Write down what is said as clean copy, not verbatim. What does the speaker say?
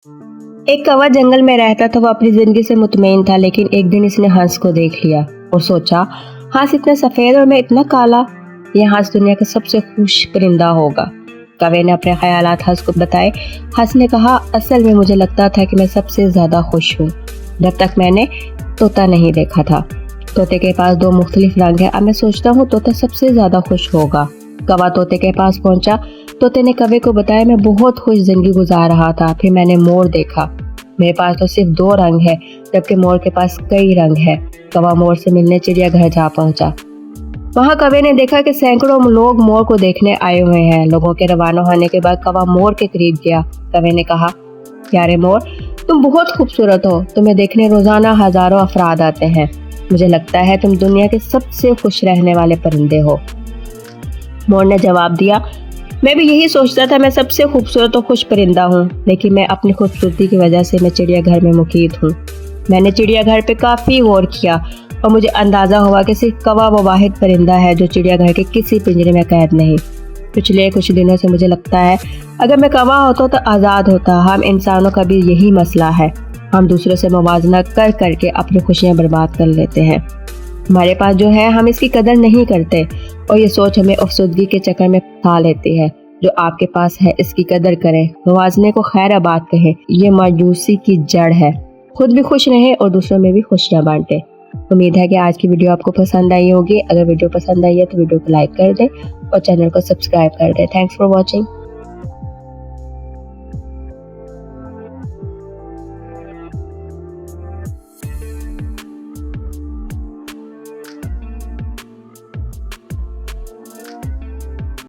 एक कौवा जंगल में रहता था। वो अपनी जिंदगी से मुतमईन था, लेकिन एक दिन इसने हंस को देख लिया और सोचा, हंस इतना सफेद और मैं इतना काला, यह हंस दुनिया का सबसे खुश परिंदा होगा। कौवे ने अपने ख्यालात हंस को बताए। हंस ने कहा, असल में मुझे लगता था कि मैं सबसे ज्यादा खुश हूँ, जब तक मैंने तोता नहीं देखा था। तोते के पास दो मुख्तलिफ रंग है, अब मैं सोचता हूँ तोता सबसे ज्यादा खुश होगा। कौवा तोते के पास पहुंचा। तोते ने कौवे को बताया, मैं बहुत खुश जिंदगी गुजार रहा था, फिर मैंने मोर देखा। मेरे पास तो सिर्फ दो रंग है, जबकि मोर के पास कई रंग है। कौवा मोर से मिलने चिड़ियाघर जा पहुंचा। वहां कौवे ने देखा कि सैकड़ों लोग मोर को देखने आए हुए हैं। लोगों के रवाना होने के बाद कौवा मोर के करीब गया। कौवे ने कहा, प्यारे मोर, तुम बहुत खूबसूरत हो, तुम्हें देखने रोजाना हजारों अफराद आते हैं। मुझे लगता है तुम दुनिया के सबसे खुश रहने वाले परिंदे हो। मोर ने जवाब दिया, मैं भी यही सोचता था, मैं सबसे खूबसूरत और खुश परिंदा हूँ, लेकिन मैं अपनी खूबसूरती की वजह से मैं चिड़ियाघर में मुकीद हूँ। मैंने चिड़ियाघर पे काफ़ी गौर किया और मुझे अंदाज़ा हुआ कि सिर्फ कौवा वो वाहिद परिंदा है जो चिड़ियाघर के किसी पिंजरे में कैद नहीं। पिछले कुछ दिनों से मुझे लगता है, अगर मैं कौवा होता तो आज़ाद होता। हम इंसानों का भी यही मसला है, हम दूसरों से मुवाजना कर करके अपनी खुशियाँ बर्बाद कर लेते हैं। हमारे पास जो है हम इसकी कदर नहीं करते और ये सोच हमें अफसुदगी के चक्कर में फंसा लेती है। जो आपके पास है इसकी कदर करें, मुवाज़ने को खैर आबाद कहें, ये मायूसी की जड़ है। खुद भी खुश रहें और दूसरों में भी खुशियाँ बांटें। उम्मीद है कि आज की वीडियो आपको पसंद आई होगी। अगर वीडियो पसंद आई है तो वीडियो को लाइक कर दें और चैनल को सब्सक्राइब कर दें। Thanks for watching.